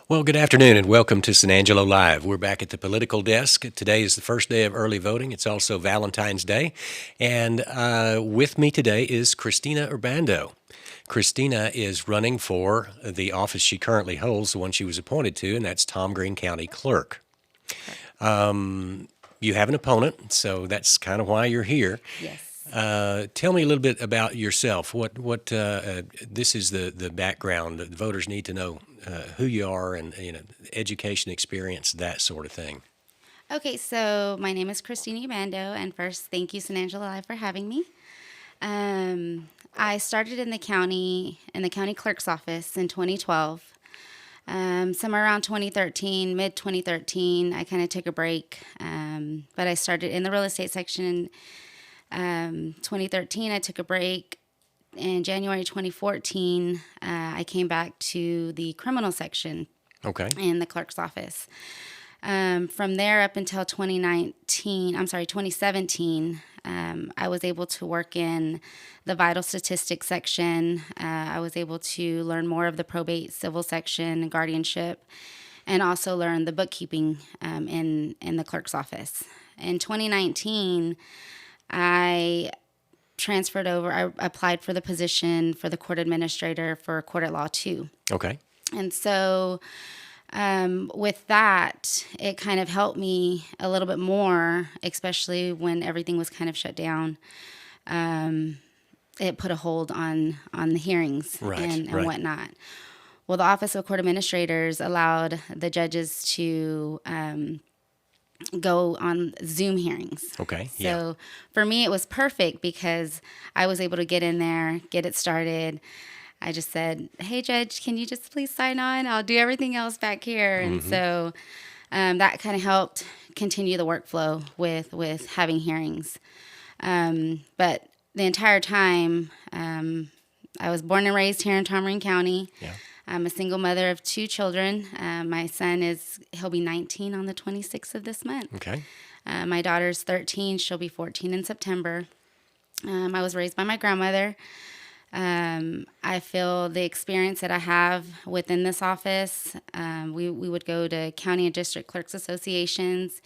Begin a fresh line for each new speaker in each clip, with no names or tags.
Well, good afternoon and welcome to San Angelo Live. We're back at the political desk. Today is the first day of early voting. It's also Valentine's Day. And with me today is Christina Ubando. Christina is running for the office she currently holds, the one she was appointed to, and that's Tom Green County Clerk. You have an opponent, so that's kind of why you're here.
Yes.
Tell me a little bit about yourself. What this is the background that the voters need to know who you are and education, experience, that sort of thing.
Okay, so my name is Christina Ubando, and first, thank you, San Angelo Live, for having me. I started in the county clerk's office in 2012. Somewhere around 2013, mid 2013, I kind of took a break, but I started in the real estate section in 2013. I took a break. In January 2014, I came back to the criminal section
Okay.
in the clerk's office. From there up until 2017, I was able to work in the vital statistics section. I was able to learn more of the probate civil section and guardianship, and also learn the bookkeeping in the clerk's office. In 2019, I transferred over. I applied for the position for the court administrator for Court at Law 2.
Okay.
And so with that, it kind of helped me a little bit more, especially when everything was kind of shut down. It put a hold on the hearings and whatnot. Well, the Office of Court Administrators allowed the judges to go on Zoom hearings.
Okay.
So for me, it was perfect because I was able to get in there, get it started. I just said, "Hey, Judge, can you just please sign on? I'll do everything else back here." And so that kind of helped continue the workflow with having hearings. But the entire time, I was born and raised here in Tom Green County.
Yeah.
I'm a single mother of 2 children. My son he'll be 19 on the 26th of this month.
Okay.
My daughter's 13. She'll be 14 in September. I was raised by my grandmother. I feel the experience that I have within this office, we would go to county and district clerks associations.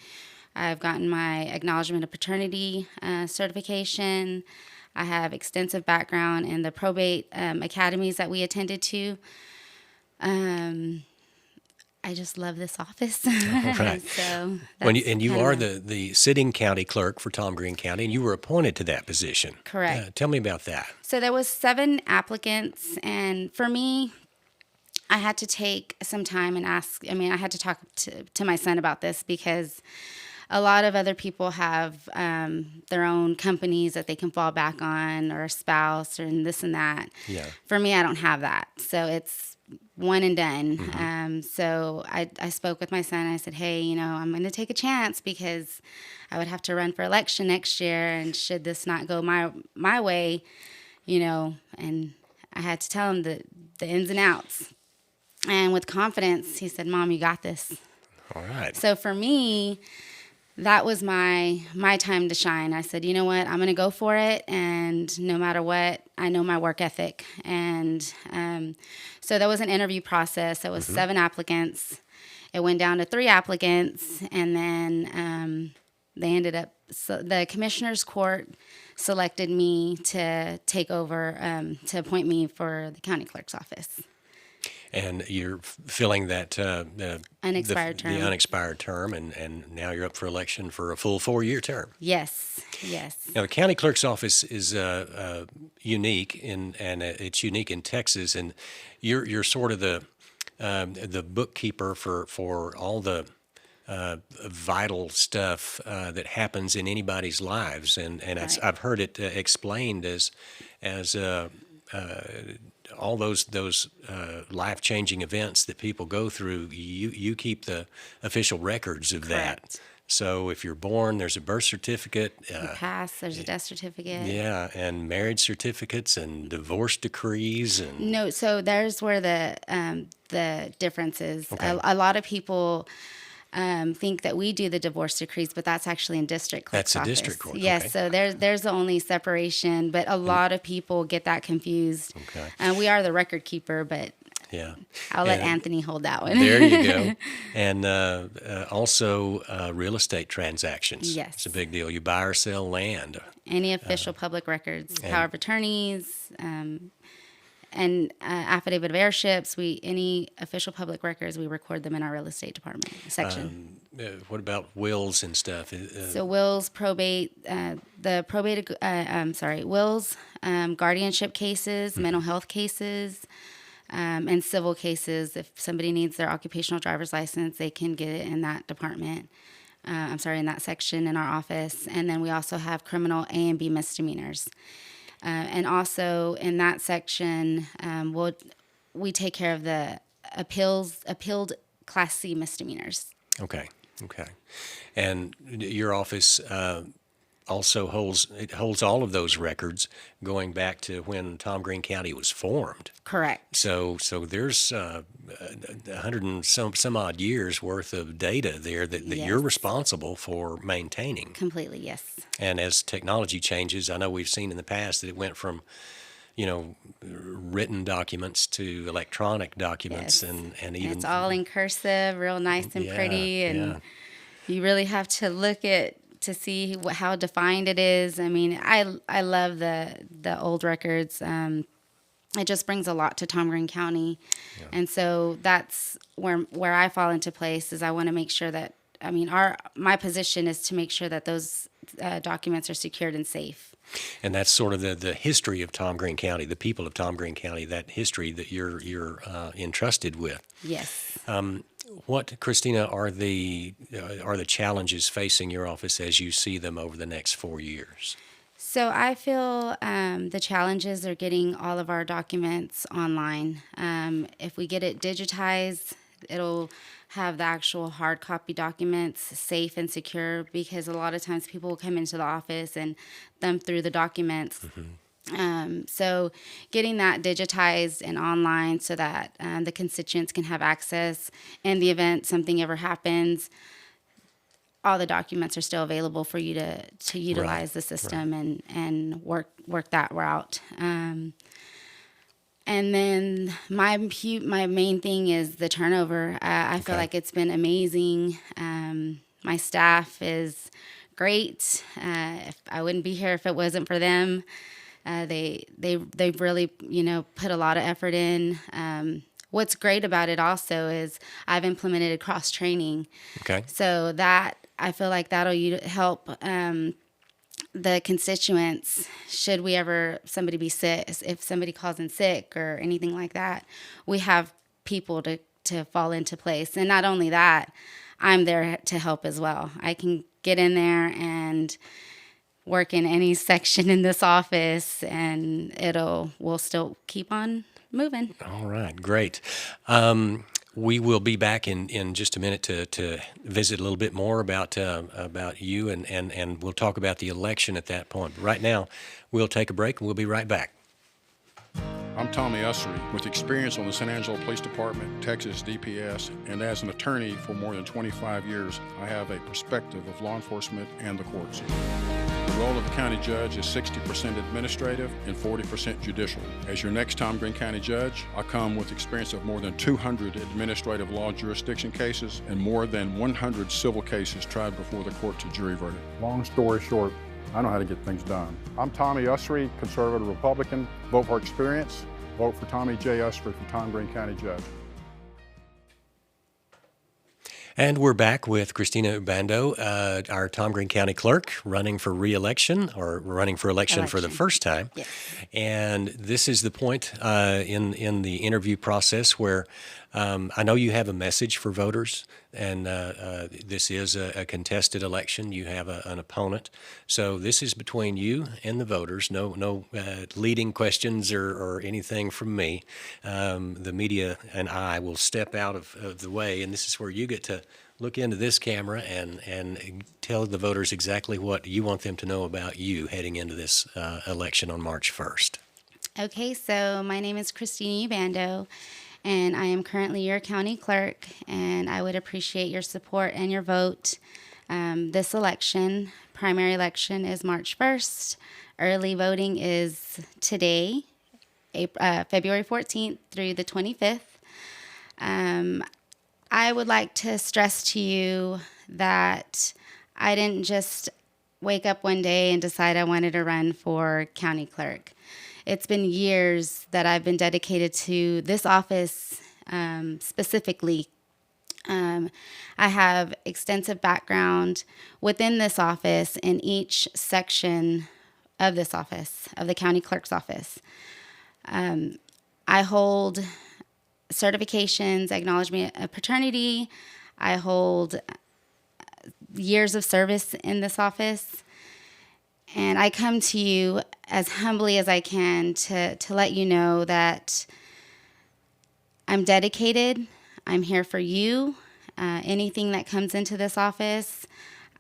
I've gotten my acknowledgement of paternity certification. I have extensive background in the probate academies that we attended to. I just love this office.
All right.
So
And you are the sitting county clerk for Tom Green County, and you were appointed to that position.
Correct.
Tell me about that.
So there was 7 applicants, and for me, I had to take some time and I had to talk to my son about this because a lot of other people have their own companies that they can fall back on, or a spouse, or this and that.
Yeah.
For me, I don't have that. So it's one and done. So I spoke with my son. I said, "Hey, I'm going to take a chance because I would have to run for election next year, and should this not go my way, and I had to tell him the ins and outs." And with confidence, he said, "Mom, you got this."
All right.
So for me, that was my time to shine. I said, "You know what? I'm going to go for it, and no matter what, I know my work ethic." And so there was an interview process. There was 7 applicants. It went down to 3 applicants, and then they ended up. So the commissioner's court selected me to take over, to appoint me for the county clerk's office.
And you're filling that
Unexpired term.
the unexpired term, and now you're up for election for a full 4-year term.
Yes.
Now, the county clerk's office is unique, and it's unique in Texas, and you're sort of the bookkeeper for all the vital stuff that happens in anybody's lives, and
Right.
I've heard it explained as all those life-changing events that people go through. You keep the official records of that.
Correct.
So if you're born, there's a birth certificate.
You pass. There's a death certificate.
Yeah, and marriage certificates and divorce decrees and
No, so there's where the difference is.
Okay.
A lot of people think that we do the divorce decrees, but that's actually in district clerk's
That's a
office.
district court,
Yes,
okay.
so there's the only separation, but a lot of people get that confused.
Okay.
We are the record keeper, but
Yeah.
I'll let
And
Anthony hold that one.
there you go. And also real estate transactions. It's a
Yes.
big deal. You buy or sell land.
Any official public records,
and-
power of attorneys, and affidavit of heirships. Any official public records, we record them in our real estate department section.
What about wills and stuff?
So wills, probate, wills, guardianship cases, mental health cases, and civil cases. If somebody needs their occupational driver's license, they can get it in that department. In that section in our office. And then we also have criminal A and B misdemeanors. And also in that section, we take care of the appealed Class C misdemeanors.
Okay. And your office also holds all of those records going back to when Tom Green County was formed.
Correct.
So there's 100 and some odd years worth of data there that
Yes.
you're responsible for maintaining.
Completely, yes.
And as technology changes, I know we've seen in the past that it went from written documents to electronic documents,
Yes.
and even
It's all in cursive, real nice and
Yeah,
pretty, and
yeah.
you really have to look at to see how defined it is. I mean, I love the old records. It just brings a lot to Tom Green County, and so that's where I fall into place. Is I want to make sure that my position is to make sure that those documents are secured and safe.
And that's sort of the history of Tom Green County, the people of Tom Green County, that history that you're entrusted with.
Yes.
What, Christina, are the challenges facing your office as you see them over the next 4 years?
So I feel the challenges are getting all of our documents online. If we get it digitized, it'll have the actual hard copy documents safe and secure, because a lot of times people will come into the office and thumb through the documents. So getting that digitized and online so that the constituents can have access in the event something ever happens, all the documents are still available for you to utilize the system and work that route. And then my main thing is the turnover. I feel like it's been amazing. My staff is great. I wouldn't be here if it wasn't for them. They've really put a lot of effort in. What's great about it also is I've implemented cross training.
Okay.
So that I feel like that'll help the constituents, should we ever somebody be sick, if somebody calls in sick or anything like that, we have people to fall into place. And not only that, I'm there to help as well. I can get in there and work in any section in this office, and we'll still keep on moving.
All right, great. We will be back in just a minute to visit a little bit more about you, and we'll talk about the election at that point. But right now, we'll take a break, and we'll be right back.
I'm Tommy Ussery, with experience on the San Angelo Police Department, Texas DPS, and as an attorney for more than 25 years, I have a perspective of law enforcement and the courts. The role of the county judge is 60% administrative and 40% judicial. As your next Tom Green County judge, I come with experience of more than 200 administrative law jurisdiction cases and more than 100 civil cases tried before the court to jury verdict.
Long story short, I know how to get things done. I'm Tommy Ussery, conservative Republican. Vote for experience. Vote for Tommy J. Ussery for Tom Green County Judge.
And we're back with Christina Ubando, our Tom Green County clerk, running for re-election, or running for election for the first time.
Yes.
And this is the point in the interview process where I know you have a message for voters, and this is a contested election. You have an opponent. So this is between you and the voters. No leading questions or anything from me. The media and I will step out of the way, and this is where you get to look into this camera and tell the voters exactly what you want them to know about you heading into this election on March 1st.
Okay, so my name is Christina Ubando, and I am currently your county clerk, and I would appreciate your support and your vote. This election, primary election, is March 1st. Early voting is today, February 14th through the 25th. I would like to stress to you that I didn't just wake up one day and decide I wanted to run for county clerk. It's been years that I've been dedicated to this office specifically. I have extensive background within this office in each section of this office, of the county clerk's office. I hold certifications, acknowledgement of paternity. I hold years of service in this office. And I come to you as humbly as I can to let you know that I'm dedicated. I'm here for you. Anything that comes into this office,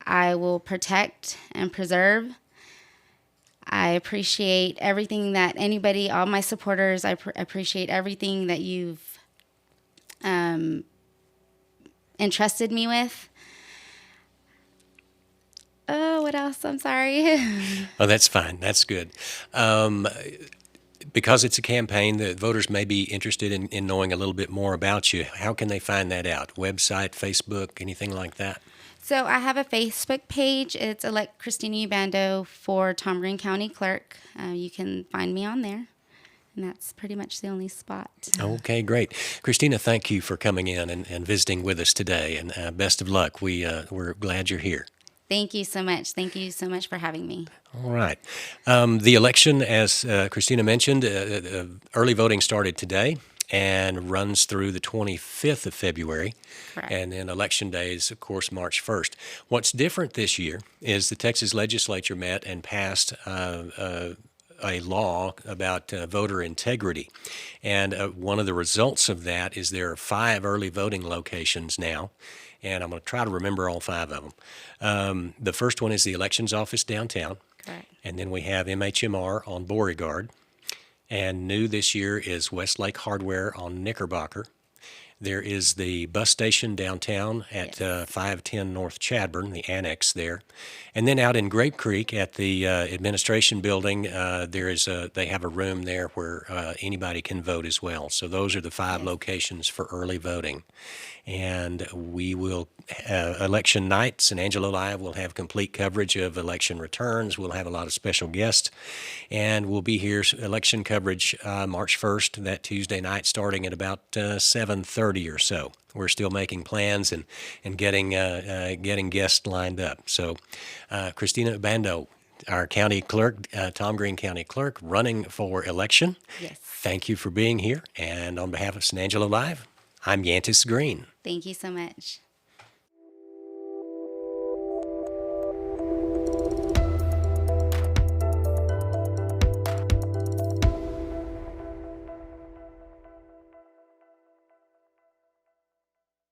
I will protect and preserve. I appreciate everything that anybody, all my supporters, I appreciate everything that you've entrusted me with. Oh, what else? I'm sorry.
Oh, that's fine. That's good. Because it's a campaign, the voters may be interested in knowing a little bit more about you. How can they find that out? Website, Facebook, anything like that?
So I have a Facebook page. It's Elect Christina Ubando for Tom Green County Clerk. You can find me on there. And that's pretty much the only spot.
Okay, great. Christina, thank you for coming in and visiting with us today. And best of luck. We're glad you're here.
Thank you so much. Thank you so much for having me.
All right. The election, as Christina mentioned, early voting started today and runs through the 25th of February.
Correct.
And then election day is, of course, March 1st. What's different this year is the Texas legislature met and passed a law about voter integrity. And one of the results of that is there are 5 early voting locations now. And I'm going to try to remember all 5 of them. The first one is the elections office downtown.
Correct.
And then we have MHMR on Beauregard. And new this year is Westlake Hardware on Knickerbocker. There is the bus station downtown at 510 North Chadbourn, the annex there. And then out in Grape Creek at the administration building, they have a room there where anybody can vote as well. So those are the 5 locations for early voting. And we will, election night, San Angelo Live will have complete coverage of election returns. We'll have a lot of special guests. And we'll be here, election coverage March 1st, that Tuesday night, starting at about 7:30 or so. We're still making plans and getting guests lined up. So Christina Ubando, our county clerk, Tom Green County Clerk, running for election.
Yes.
Thank you for being here. And on behalf of San Angelo Live, I'm Yantis Green.
Thank you so much.